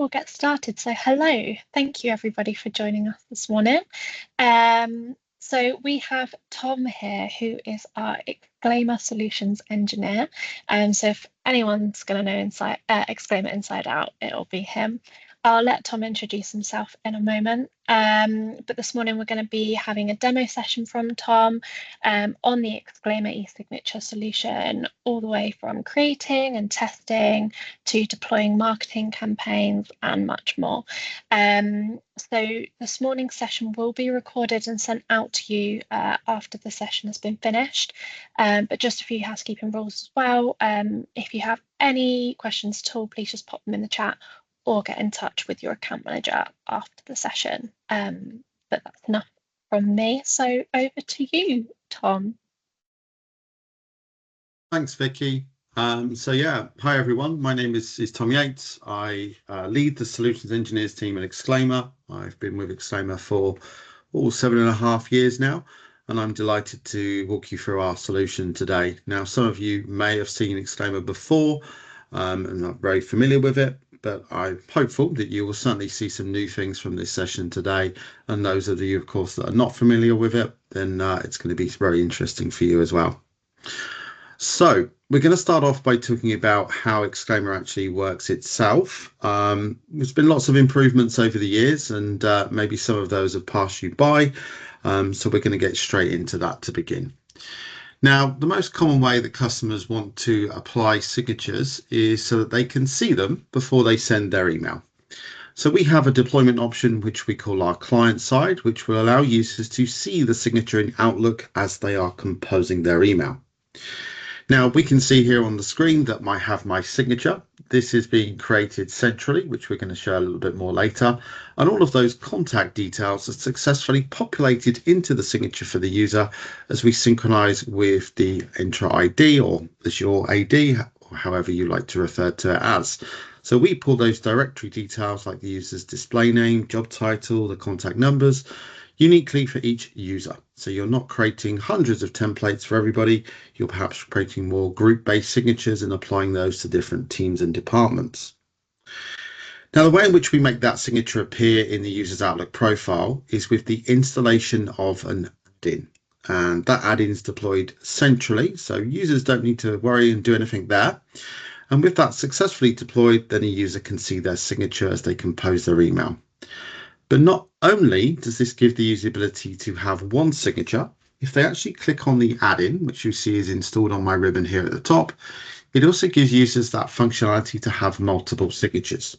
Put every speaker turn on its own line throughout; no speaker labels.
We'll get started. So hello, thank you everybody for joining us this morning. So we have Tom here, who is our Exclaimer Solutions Engineer. So if anyone's going to know Exclaimer inside out, it'll be him. I'll let Tom introduce himself in a moment. But this morning we're going to be having a demo session from Tom on the Exclaimer e-signature solution, all the way from creating and testing to deploying marketing campaigns and much more. So this morning's session will be recorded and sent out to you after the session has been finished. But just a few housekeeping rules as well. If you have any questions at all, please just pop them in the chat or get in touch with your account manager after the session. But that's enough from me. So over to you, Tom.
Thanks, Vicky. Hi everyone. My name is Tom Yates. I lead the Solutions Engineers team at Exclaimer. I've been with Exclaimer for 7.5 years now, and I'm delighted to walk you through our solution today. Now, some of you may have seen Exclaimer before and not very familiar with it, but I'm hopeful that you will certainly see some new things from this session today. And those of you, of course, that are not familiar with it, then it's going to be very interesting for you as well. So we're going to start off by talking about how Exclaimer actually works itself. There's been lots of improvements over the years, and maybe some of those have passed you by. So we're going to get straight into that to begin. Now, the most common way that customers want to apply signatures is so that they can see them before they send their email. So we have a deployment option, which we call our client side, which will allow users to see the signature in Outlook as they are composing their email. Now, we can see here on the screen that I have my signature. This is being created centrally, which we're going to show a little bit more later. And all of those contact details are successfully populated into the signature for the user as we synchronize with the Entra ID or Azure AD, or however you like to refer to it as. So we pull those directory details like the user's display name, job title, the contact numbers, uniquely for each user. So you're not creating hundreds of templates for everybody. You're perhaps creating more group-based signatures and applying those to different teams and departments. Now, the way in which we make that signature appear in the user's Outlook profile is with the installation of an add-in. And that add-in is deployed centrally, so users don't need to worry and do anything there. And with that successfully deployed, then a user can see their signature as they compose their email. But not only does this give the user the ability to have one signature, if they actually click on the add-in, which you see is installed on my ribbon here at the top, it also gives users that functionality to have multiple signatures.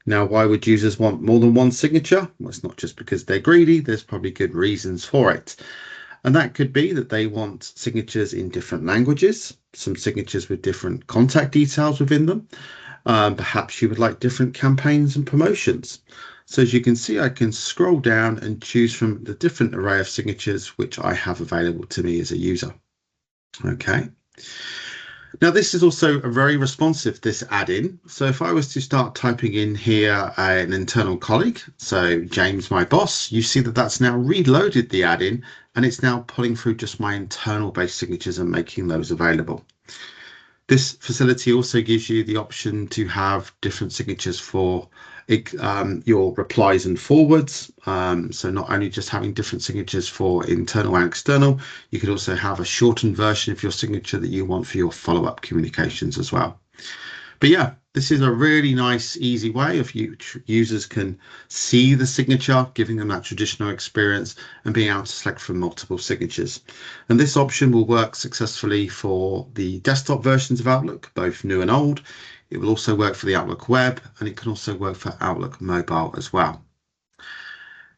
Now, why would users want more than one signature? Well, it's not just because they're greedy, there's probably good reasons for it. And that could be that they want signatures in different languages, some signatures with different contact details within them. Perhaps you would like different campaigns and promotions. So as you can see, I can scroll down and choose from the different array of signatures which I have available to me as a user. Okay. Now, this is also very responsive, this add-in. So if I was to start typing in here an internal colleague, so James, my boss, you see that that's now reloaded the add-in and it's now pulling through just my internal based signatures and making those available. This facility also gives you the option to have different signatures for your replies and forwards. So not only just having different signatures for internal and external, you could also have a shortened version of your signature that you want for your follow-up communications as well. But yeah, this is a really nice, easy way of users can see the signature, giving them that traditional experience and being able to select from multiple signatures. And this option will work successfully for the desktop versions of Outlook, both new and old. It will also work for the Outlook web, and it can also work for Outlook mobile as well.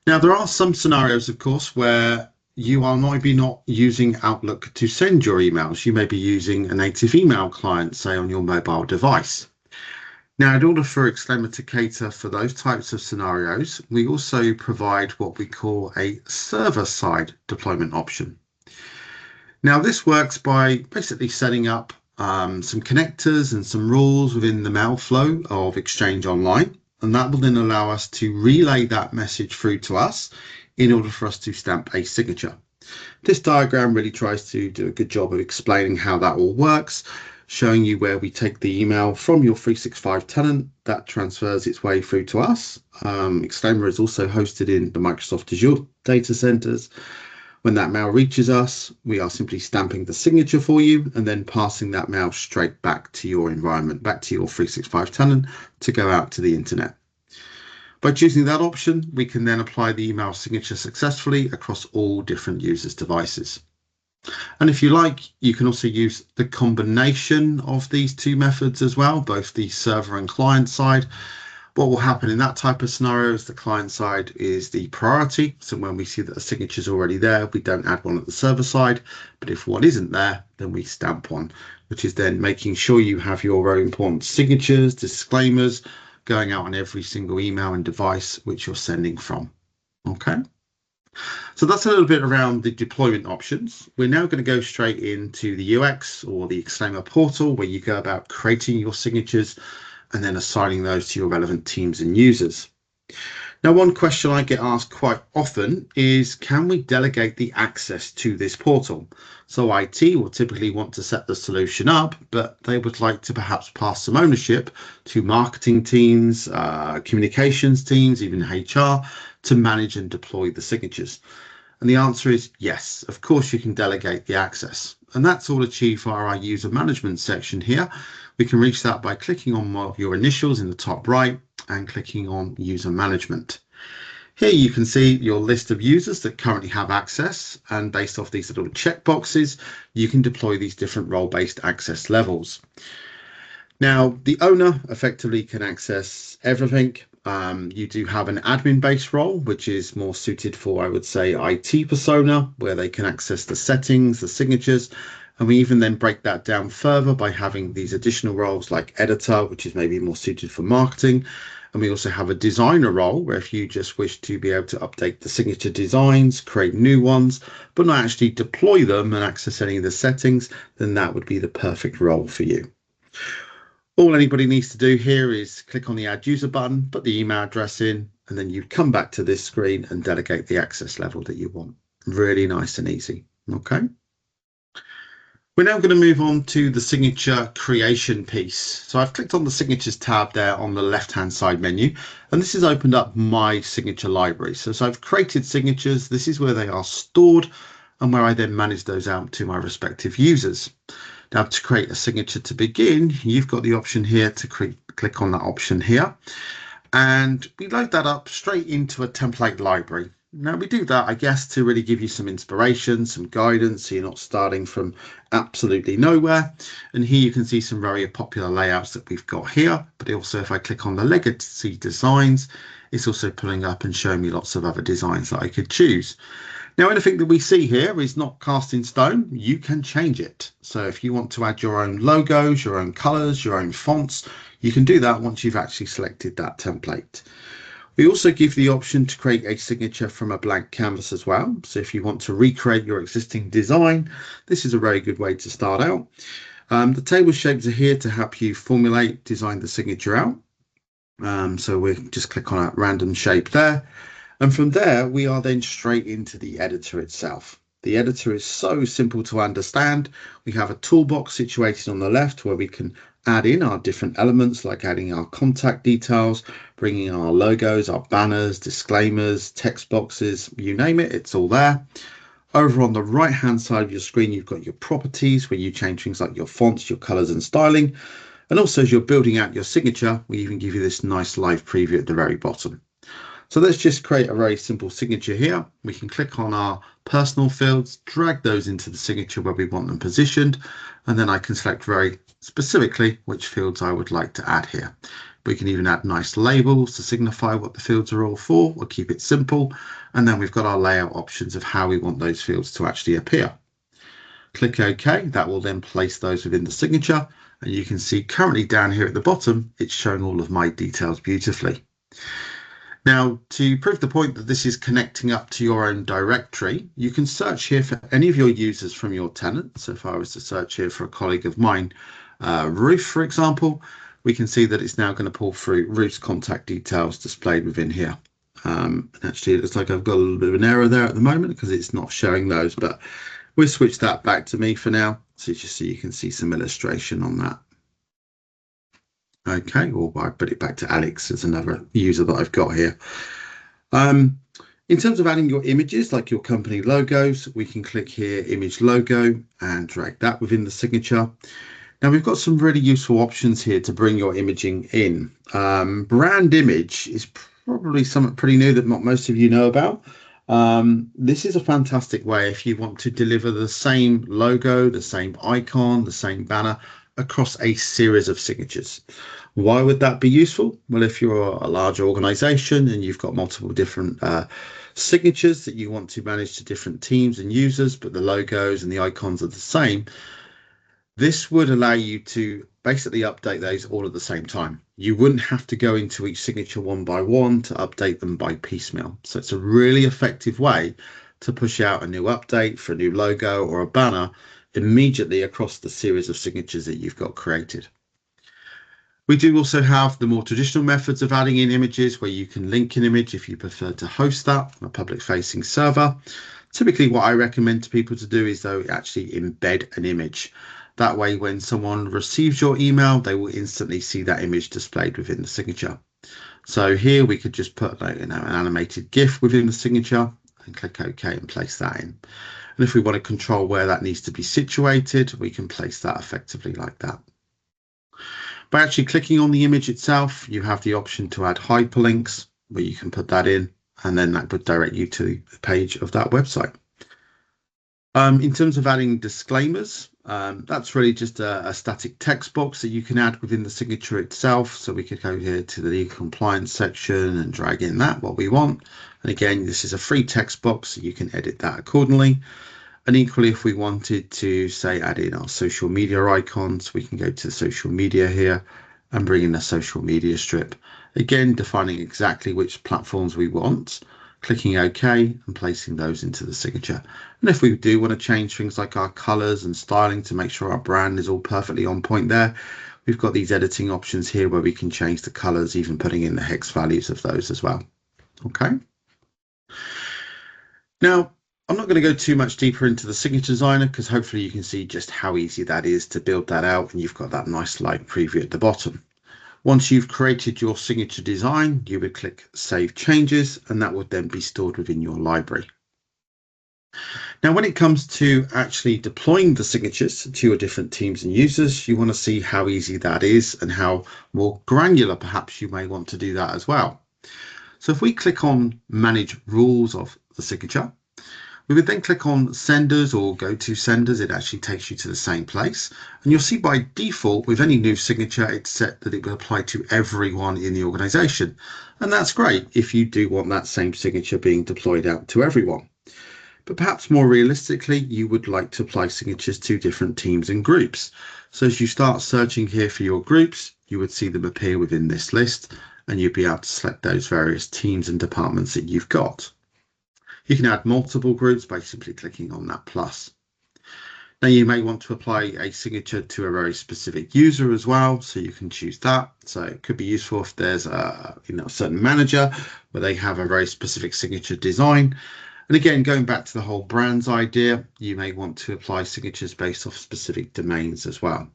Now, there are some scenarios, of course, where you are maybe not using Outlook to send your emails. You may be using a native email client, say on your mobile device. Now, in order for Exclaimer to cater for those types of scenarios, we also provide what we call a server-side deployment option. Now, this works by basically setting up some connectors and some rules within the mail flow of Exchange Online, and that will then allow us to relay that message through to us in order for us to stamp a signature. This diagram really tries to do a good job of explaining how that all works, showing you where we take the email from your 365 tenant that transfers its way through to us. Exclaimer is also hosted in the Microsoft Azure data centers. When that mail reaches us, we are simply stamping the signature for you and then passing that mail straight back to your environment, back to your 365 tenant to go out to the internet. By choosing that option, we can then apply the email signature successfully across all different users' devices. And if you like, you can also use the combination of these two methods as well, both the server and client side. What will happen in that type of scenario is the client side is the priority. So when we see that a signature is already there, we don't add one at the server side. But if one isn't there, then we stamp one, which is then making sure you have your very important signatures, disclaimers going out on every single email and device which you're sending from. Okay. So that's a little bit around the deployment options. We're now going to go straight into the UX or the Exclaimer portal, where you go about creating your signatures and then assigning those to your relevant teams and users. Now, one question I get asked quite often is, can we delegate the access to this portal? So IT will typically want to set the solution up, but they would like to perhaps pass some ownership to marketing teams, communications teams, even HR, to manage and deploy the signatures. And the answer is yes, of course you can delegate the access. And that's all achieved via our user management section here. We can reach that by clicking on your initials in the top right and clicking on user management. Here you can see your list of users that currently have access, and based off these little checkboxes, you can deploy these different role-based access levels. Now, the owner effectively can access everything. You do have an admin-based role, which is more suited for, I would say, IT persona, where they can access the settings, the signatures, and we even then break that down further by having these additional roles like editor, which is maybe more suited for marketing. And we also have a designer role, where if you just wish to be able to update the signature designs, create new ones, but not actually deploy them and access any of the settings, then that would be the perfect role for you. All anybody needs to do here is click on the add user button, put the email address in, and then you come back to this screen and delegate the access level that you want. Really nice and easy. Okay. We're now going to move on to the signature creation piece. So I've clicked on the signatures tab there on the left-hand side menu, and this has opened up my signature library. So I've created signatures. This is where they are stored and where I then manage those out to my respective users. Now, to create a signature to begin, you've got the option here to click on that option here, and we load that up straight into a template library. Now, we do that, I guess, to really give you some inspiration, some guidance, so you're not starting from absolutely nowhere. And here you can see some very popular layouts that we've got here, but also if I click on the legacy designs, it's also pulling up and showing me lots of other designs that I could choose. Now, anything that we see here is not cast in stone. You can change it. So if you want to add your own logos, your own colors, your own fonts, you can do that once you've actually selected that template. We also give the option to create a signature from a blank canvas as well. So if you want to recreate your existing design, this is a very good way to start out. The table shapes are here to help you formulate, design the signature out. So we just click on a random shape there. And from there, we are then straight into the editor itself. The editor is so simple to understand. We have a toolbox situated on the left where we can add in our different elements, like adding our contact details, bringing our logos, our banners, disclaimers, text boxes, you name it, it's all there. Over on the right hand side of your screen, you've got your properties where you change things like your fonts, your colors and styling. And also as you're building out your signature, we even give you this nice live preview at the very bottom. So let's just create a very simple signature here. We can click on our personal fields, drag those into the signature where we want them positioned, and then I can select very specifically which fields I would like to add here. We can even add nice labels to signify what the fields are all for, or keep it simple. And then we've got our layout options of how we want those fields to actually appear. Click OK. That will then place those within the signature. And you can see currently down here at the bottom, it's showing all of my details beautifully. Now, to prove the point that this is connecting up to your own directory, you can search here for any of your users from your tenant. So if I was to search here for a colleague of mine, Ruth, for example, we can see that it's now going to pull through Ruth's contact details displayed within here. Actually, it looks like I've got a little bit of an error there at the moment because it's not showing those, but We'll switch that back to me for now, so just so you can see some illustration on that. Okay, or I put it back to Alex as another user that I've got here. In terms of adding your images, like your company logos, we can click here, image logo, and drag that within the signature. Now we've got some really useful options here to bring your imaging in. Brand image is probably something pretty new that not most of you know about. This is a fantastic way if you want to deliver the same logo, the same icon, the same banner across a series of signatures. Why would that be useful? Well, if you're a large organization and you've got multiple different signatures that you want to manage to different teams and users, but the logos and the icons are the same, this would allow you to basically update those all at the same time. You wouldn't have to go into each signature one by one to update them by piecemeal. So it's a really effective way to push out a new update for a new logo or a banner immediately across the series of signatures that you've got created. We do also have the more traditional methods of adding in images where you can link an image if you prefer to host that on a public facing server. Typically what I recommend to people to do is though actually embed an image. That way when someone receives your email, they will instantly see that image displayed within the signature. So here we could just put an animated GIF within the signature and click OK and place that in. And if we want to control where that needs to be situated, we can place that effectively like that. By actually clicking on the image itself, you have the option to add hyperlinks where you can put that in, and then that would direct you to the page of that website. In terms of adding disclaimers, that's really just a static text box that you can add within the signature itself. So we could go here to the legal compliance section and drag in that what we want. And again, this is a free text box, so you can edit that accordingly. And equally, if we wanted to say add in our social media icons, we can go to social media here and bring in a social media strip. Again, defining exactly which platforms we want, clicking OK and placing those into the signature. And if we do want to change things like our colors and styling to make sure our brand is all perfectly on point there, we've got these editing options here where we can change the colors, even putting in the hex values of those as well. Okay. Now, I'm not going to go too much deeper into the signature designer because hopefully you can see just how easy that is to build that out, and you've got that nice light preview at the bottom. Once you've created your signature design, you would click Save Changes, and that would then be stored within your library. Now, when it comes to actually deploying the signatures to your different teams and users, you want to see how easy that is and how more granular perhaps you may want to do that as well. So if we click on Manage Rules of the signature, we would then click on Senders or Go to Senders. It actually takes you to the same place. And you'll see by default with any new signature, it's set that it will apply to everyone in the organization. And that's great if you do want that same signature being deployed out to everyone. But perhaps more realistically, you would like to apply signatures to different teams and groups. So as you start searching here for your groups, you would see them appear within this list, and you'd be able to select those various teams and departments that you've got. You can add multiple groups by simply clicking on that plus. Now you may want to apply a signature to a very specific user as well, so you can choose that. So it could be useful if there's a certain manager where they have a very specific signature design. And again, going back to the whole brands idea, you may want to apply signatures based off specific domains as well.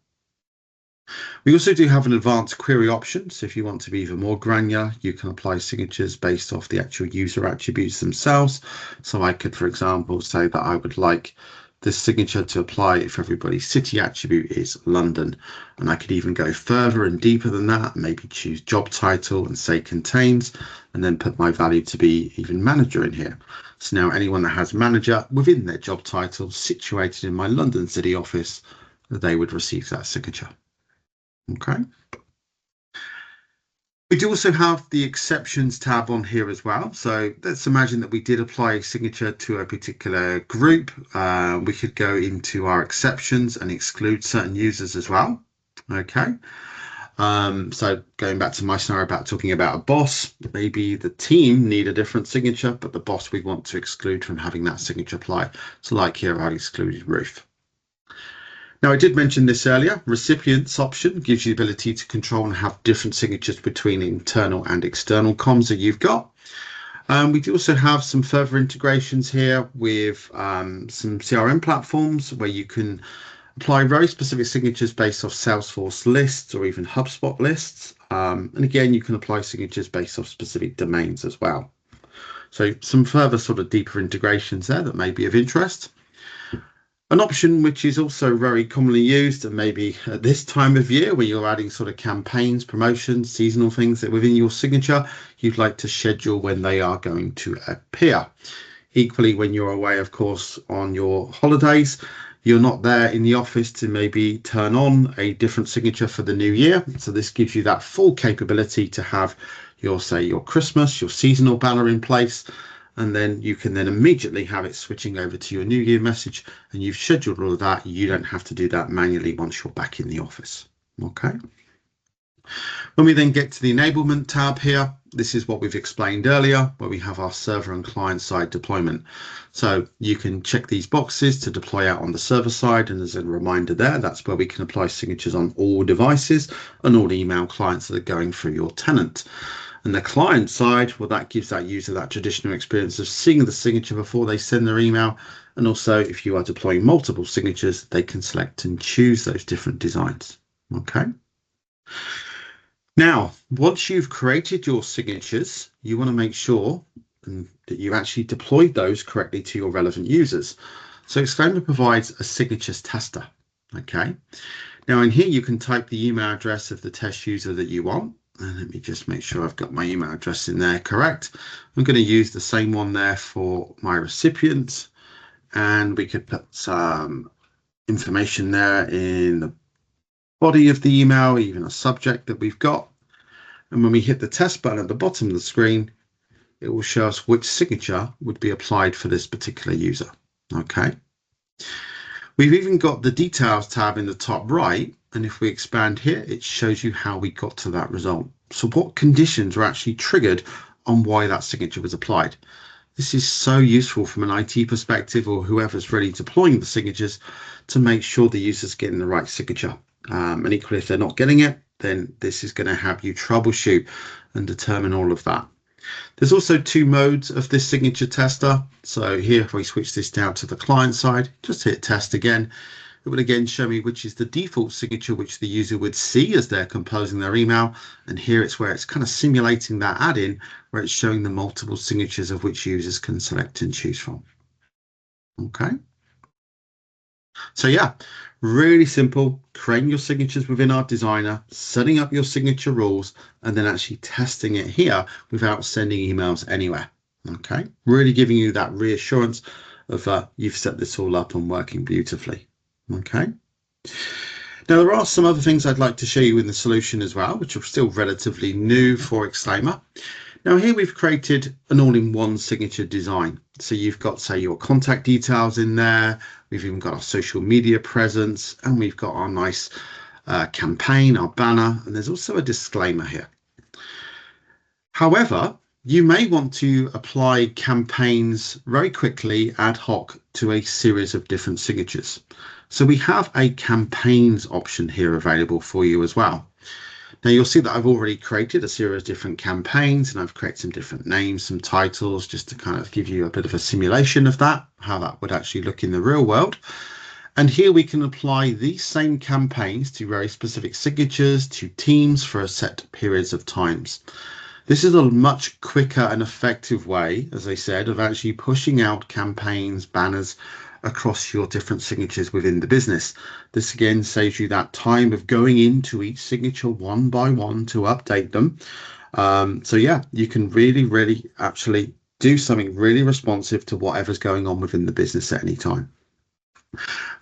We also do have an advanced query option. So if you want to be even more granular, you can apply signatures based off the actual user attributes themselves. So I could, for example, say that I would like this signature to apply if everybody's city attribute is London. And I could even go further and deeper than that, maybe choose job title and say contains, and then put my value to be even manager in here. So now anyone that has manager within their job title situated in my London city office, they would receive that signature. Okay. We do also have the exceptions tab on here as well. So let's imagine that we did apply a signature to a particular group. We could go into our exceptions and exclude certain users as well. Okay. So going back to my scenario about talking about a boss, maybe the team need a different signature, but the boss we want to exclude from having that signature apply. So like here, I've excluded Ruth. Now, I did mention this earlier. Recipients option gives you the ability to control and have different signatures between internal and external comms that you've got. We do also have some further integrations here with some CRM platforms where you can apply very specific signatures based off Salesforce lists or even HubSpot lists. And again, you can apply signatures based off specific domains as well. So some further sort of deeper integrations there that may be of interest. An option which is also very commonly used, and maybe at this time of year where you're adding sort of campaigns, promotions, seasonal things that within your signature, you'd like to schedule when they are going to appear. Equally, when you're away, of course, on your holidays, you're not there in the office to maybe turn on a different signature for the new year. So this gives you that full capability to have your, say, your Christmas, your seasonal banner in place, and then you can then immediately have it switching over to your new year message, and you've scheduled all of that. You don't have to do that manually once you're back in the office. Okay. When we then get to the enablement tab here, this is what we've explained earlier, where we have our server and client side deployment. So you can check these boxes to deploy out on the server side. And as a reminder there, that's where we can apply signatures on all devices and all email clients that are going through your tenant. And the client side, well, that gives that user that traditional experience of seeing the signature before they send their email. And also, if you are deploying multiple signatures, they can select and choose those different designs. Okay. Now, once you've created your signatures, you want to make sure that you actually deployed those correctly to your relevant users. So Exclaimer provides a signatures tester. Okay. Now in here, you can type the email address of the test user that you want. And let me just make sure I've got my email address in there correct. I'm going to use the same one there for my recipient. And we could put some information there in the body of the email, even a subject that we've got. And when we hit the test button at the bottom of the screen, it will show us which signature would be applied for this particular user. Okay. We've even got the details tab in the top right. And if we expand here, it shows you how we got to that result. So what conditions were actually triggered on why that signature was applied. This is so useful from an IT perspective or whoever's really deploying the signatures to make sure the user's getting the right signature. And equally, if they're not getting it, then this is going to have you troubleshoot and determine all of that. There's also two modes of this signature tester. So here, if we switch this down to the client side, just hit test again, it will again show me which is the default signature which the user would see as they're composing their email. And here it's where it's kind of simulating that add-in where it's showing the multiple signatures of which users can select and choose from. Okay. So yeah, really simple, creating your signatures within our designer, setting up your signature rules, and then actually testing it here without sending emails anywhere. Okay, really giving you that reassurance of you've set this all up and working beautifully. Okay. Now, there are some other things I'd like to show you in the solution as well, which are still relatively new for Exclaimer. Now here we've created an all-in-one signature design. So you've got, say, your contact details in there. We've even got our social media presence, and we've got our nice campaign, our banner, and there's also a disclaimer here. However, you may want to apply campaigns very quickly ad hoc to a series of different signatures. So we have a campaigns option here available for you as well. Now you'll see that I've already created a series of different campaigns, and I've created some different names, some titles, just to kind of give you a bit of a simulation of that, how that would actually look in the real world. And here we can apply these same campaigns to very specific signatures, to teams for a set periods of times. This is a much quicker and effective way, as I said, of actually pushing out campaigns, banners across your different signatures within the business. This again saves you that time of going into each signature one by one to update them. So yeah, you can really actually do something really responsive to whatever's going on within the business at any time.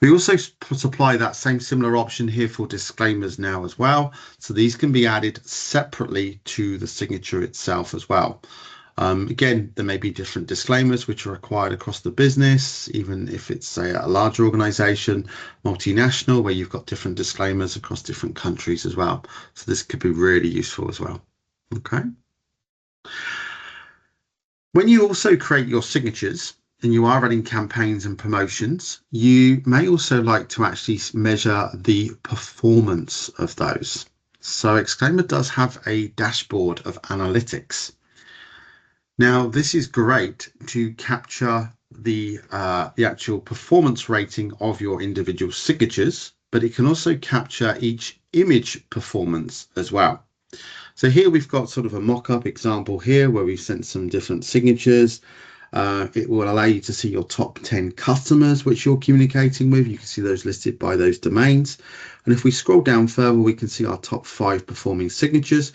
We also supply that same similar option here for disclaimers now as well. So these can be added separately to the signature itself as well. Again, there may be different disclaimers which are required across the business, even if it's, say, a larger organization, multinational, where you've got different disclaimers across different countries as well. So this could be really useful as well. Okay. When you also create your signatures and you are running campaigns and promotions, you may also like to actually measure the performance of those. So Exclaimer does have a dashboard of analytics. Now, this is great to capture the actual performance rating of your individual signatures, but it can also capture each image performance as well. So here we've got sort of a mock-up example here where we've sent some different signatures. It will allow you to see your top 10 customers which you're communicating with. You can see those listed by those domains. And if we scroll down further, we can see our top 5 performing signatures.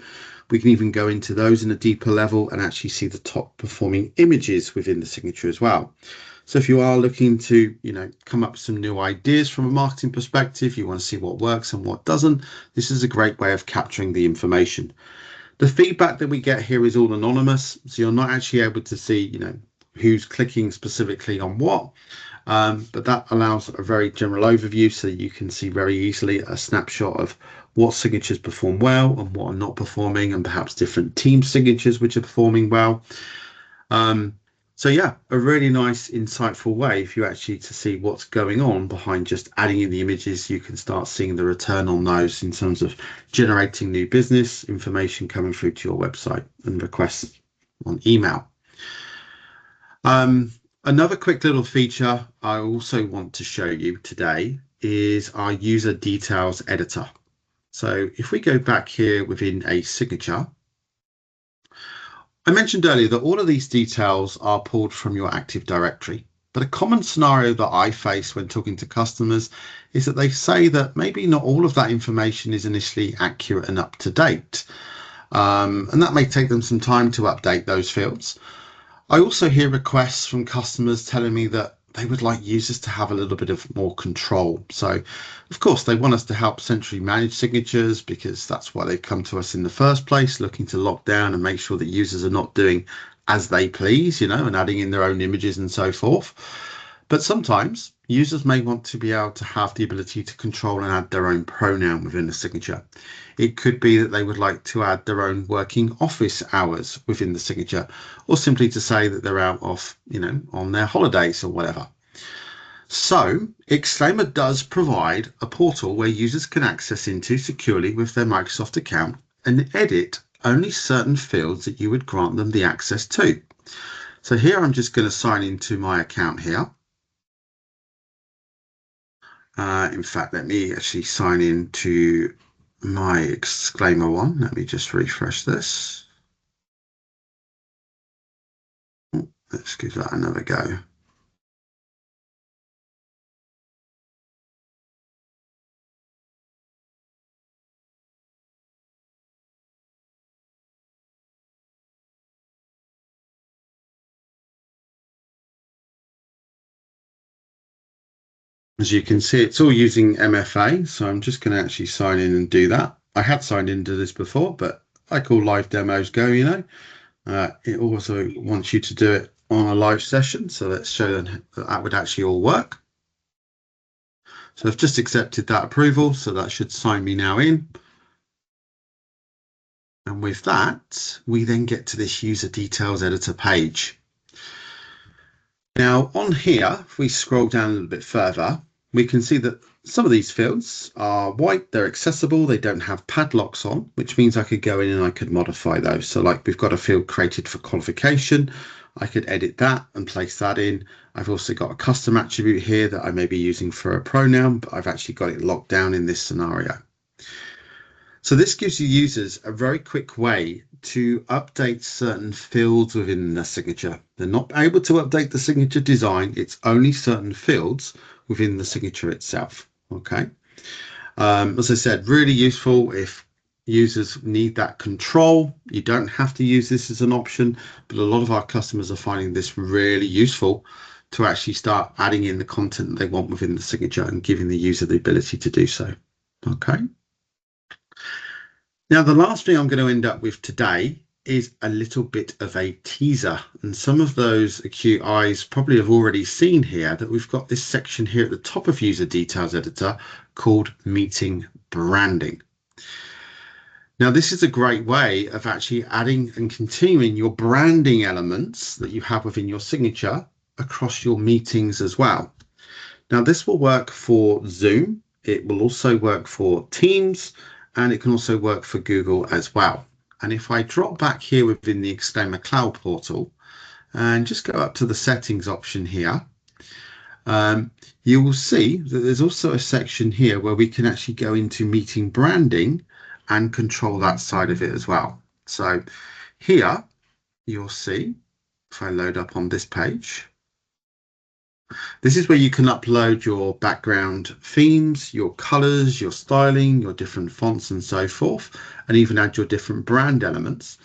We can even go into those in a deeper level and actually see the top performing images within the signature as well. So if you are looking to, come up with some new ideas from a marketing perspective, you want to see what works and what doesn't, this is a great way of capturing the information. The feedback that we get here is all anonymous, so you're not actually able to see, who's clicking specifically on what. But that allows a very general overview so that you can see very easily a snapshot of what signatures perform well and what are not performing, and perhaps different team signatures which are performing well. So yeah, a really nice, insightful way if you actually to see what's going on behind just adding in the images. You can start seeing the return on those in terms of generating new business information coming through to your website and requests on email. Another quick little feature I also want to show you today is our user details editor. So if we go back here within a signature, I mentioned earlier that all of these details are pulled from your Active Directory. But a common scenario that I face when talking to customers is that they say that maybe not all of that information is initially accurate and up to date. And that may take them some time to update those fields. I also hear requests from customers telling me that they would like users to have a little bit of more control. So, of course, they want us to help centrally manage signatures because that's why they've come to us in the first place, looking to lock down and make sure that users are not doing as they please, and adding in their own images and so forth. But sometimes users may want to be able to have the ability to control and add their own pronoun within the signature. It could be that they would like to add their own working office hours within the signature, or simply to say that they're out off, on their holidays or whatever. So Exclaimer does provide a portal where users can access into securely with their Microsoft account and edit only certain fields that you would grant them the access to. So here I'm just going to sign into my account here. In fact, let me actually sign into my Exclaimer one. Let me just refresh this. Let's give that another go. As you can see, it's all using MFA, so I'm just going to actually sign in and do that. I had signed into this before, but like all live demos go, it also wants you to do it on a live session. So let's show them that would actually all work. So I've just accepted that approval, so that should sign me now in. And with that, we then get to this user details editor page. Now on here, if we scroll down a little bit further, we can see that some of these fields are white, they're accessible, they don't have padlocks on, which means I could go in and I could modify those. So like we've got a field created for qualification, I could edit that and place that in. I've also got a custom attribute here that I may be using for a pronoun, but I've actually got it locked down in this scenario. So this gives you users a very quick way to update certain fields within the signature. They're not able to update the signature design. It's only certain fields within the signature itself. Okay. As I said, really useful if users need that control. You don't have to use this as an option, but a lot of our customers are finding this really useful to actually start adding in the content that they want within the signature and giving the user the ability to do so. Okay. Now, the last thing I'm going to end up with today is a little bit of a teaser. And some of those acute eyes probably have already seen here that we've got this section here at the top of User Details Editor called Meeting Branding. Now, this is a great way of actually adding and continuing your branding elements that you have within your signature across your meetings as well. Now, this will work for Zoom. It will also work for Teams, and it can also work for Google as well. And if I drop back here within the Exclaimer Cloud Portal and just go up to the settings option here, you will see that there's also a section here where we can actually go into meeting branding and control that side of it as well. So here you'll see, if I load up on this page, this is where you can upload your background themes, your colors, your styling, your different fonts and so forth, and even add your different brand elements.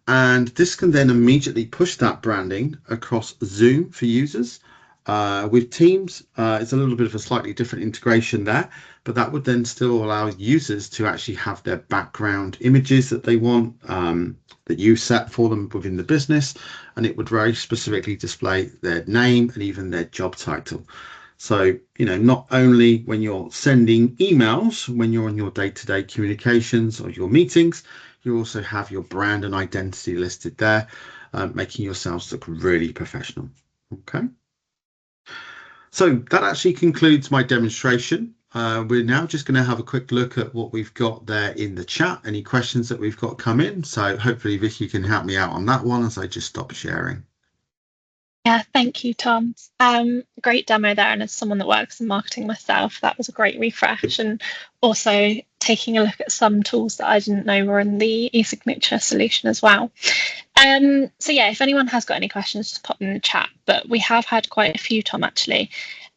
And this can then immediately push that branding across Zoom for users. With Teams, it's a little bit of a slightly different integration there, but that would then still allow users to actually have their background images that they want, that you set for them within the business, and it would very specifically display their name and even their job title. So, not only when you're sending emails, when you're on your day-to-day communications or your meetings, you also have your brand and identity listed there, making yourselves look really professional. Okay. So that actually concludes my demonstration. We're now just going to have a quick look at what we've got there in the chat, any questions that we've got come in. So hopefully Vicky can help me out on that one as I just stop sharing.
Yeah, thank you, Tom. Great demo there. And as someone that works in marketing myself, that was a great refresh. And also taking a look at some tools that I didn't know were in the e-signature solution as well. So yeah, if anyone has got any questions, just pop them in the chat. But we have had quite a few, Tom, actually.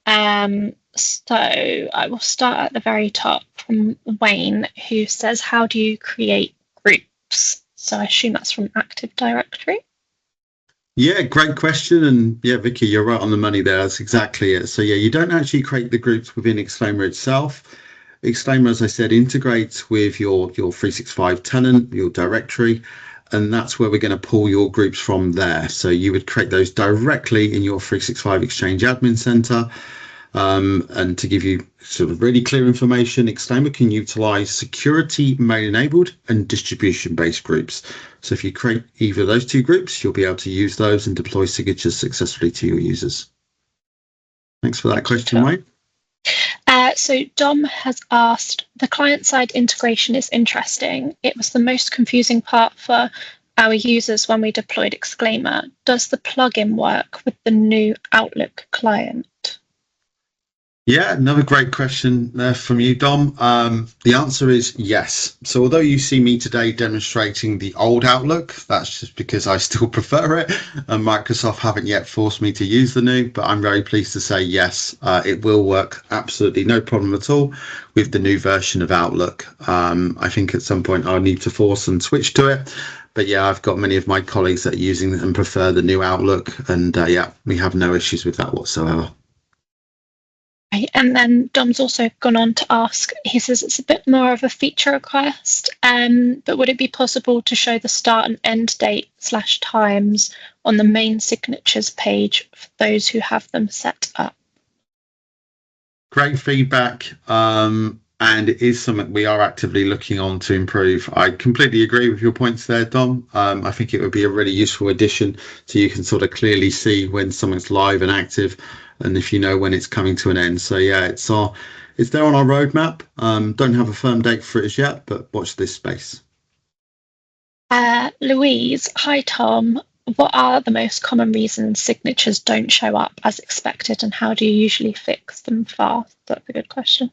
So I will start at the very top from Wayne, who says, how do you create groups? So I assume that's from Active Directory.
Yeah, great question. And yeah, Vicky, you're right on the money there. That's exactly it. So yeah, you don't actually create the groups within Exclaimer itself. Exclaimer, as I said, integrates with your 365 tenant, your directory, and that's where we're going to pull your groups from there. So you would create those directly in your 365 Exchange Admin Center. And to give you sort of really clear information, Exclaimer can utilize security mail enabled and distribution based groups. So if you create either of those two groups, you'll be able to use those and deploy signatures successfully to your users. Thanks for that question, Wayne.
So Dom has asked, the client-side integration is interesting. It was the most confusing part for our users when we deployed Exclaimer. Does the plugin work with the new Outlook client?
Yeah, another great question there from you, Dom. The answer is yes. So although you see me today demonstrating the old Outlook, that's just because I still prefer it, and Microsoft haven't yet forced me to use the new, but I'm very pleased to say yes, it will work absolutely no problem at all with the new version of Outlook. I think at some point I'll need to force and switch to it. But yeah, I've got many of my colleagues that are using and prefer the new Outlook, and yeah, we have no issues with that whatsoever.
And then Dom's also gone on to ask, he says it's a bit more of a feature request, but would it be possible to show the start and end date / times on the main signatures page for those who have them set up?
Great feedback. And it is something we are actively looking on to improve. I completely agree with your points there, Dom. I think it would be a really useful addition so you can sort of clearly see when something's live and active, and if you know when it's coming to an end. So yeah, it's there on our roadmap. Don't have a firm date for it as yet, but watch this space.
Louise, hi Tom. What are the most common reasons signatures don't show up as expected, and how do you usually fix them fast? That's a good question.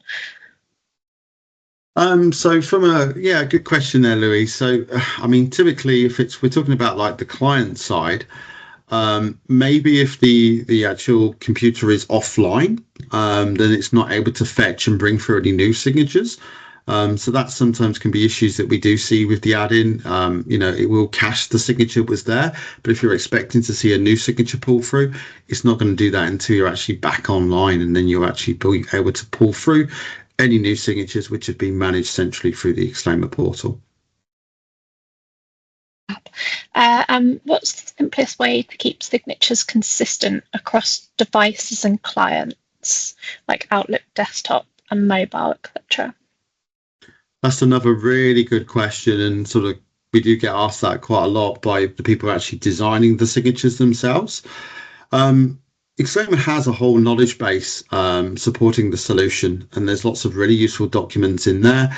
So good question there, Louise. So, I mean, typically if we're talking about like the client side, maybe if the actual computer is offline, then it's not able to fetch and bring through any new signatures. So that sometimes can be issues that we do see with the add-in. It will cache the signature was there, but if you're expecting to see a new signature pull through, it's not going to do that until you're actually back online, and then you'll actually be able to pull through any new signatures which have been managed centrally through the Exclaimer portal.
What's the simplest way to keep signatures consistent across devices and clients, like Outlook desktop and mobile, etc.?
That's another really good question, and sort of we do get asked that quite a lot by the people actually designing the signatures themselves. Exclaimer has a whole knowledge base supporting the solution, and there's lots of really useful documents in there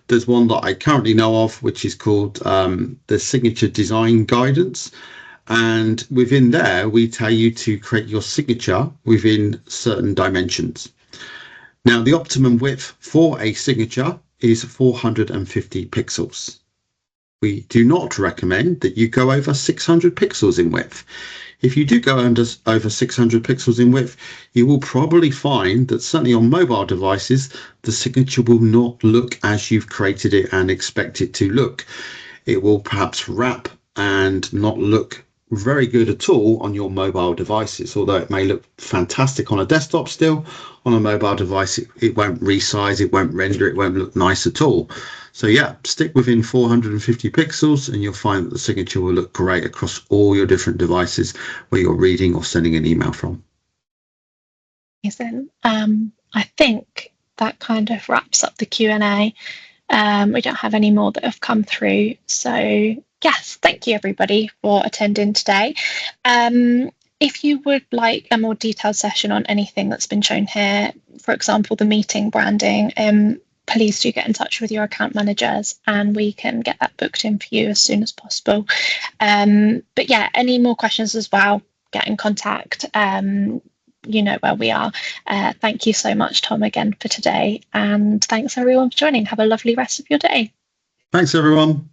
There's one that I currently know of, which is called the Signature Design Guidance. And within there, we tell you to create your signature within certain dimensions. Now, the optimum width for a signature is 450 pixels. We do not recommend that you go over 600 pixels in width. If you do go over 600 pixels in width, you will probably find that certainly on mobile devices, the signature will not look as you've created it and expect it to look. It will perhaps wrap and not look very good at all on your mobile devices, although it may look fantastic on a desktop still. On a mobile device, it won't resize, it won't render, it won't look nice at all. So yeah, stick within 450 pixels and you'll find that the signature will look great across all your different devices where you're reading or sending an email from.
Amazing. I think that kind of wraps up the Q&A. We don't have any more that have come through. So yes, thank you everybody for attending today. If you would like a more detailed session on anything that's been shown here, for example, the meeting branding, please do get in touch with your account managers and we can get that booked in for you as soon as possible. But yeah, any more questions as well, get in contact. You know where we are. Thank you so much, Tom, again for today. And thanks everyone for joining. Have a lovely rest of your day.
Thanks, everyone.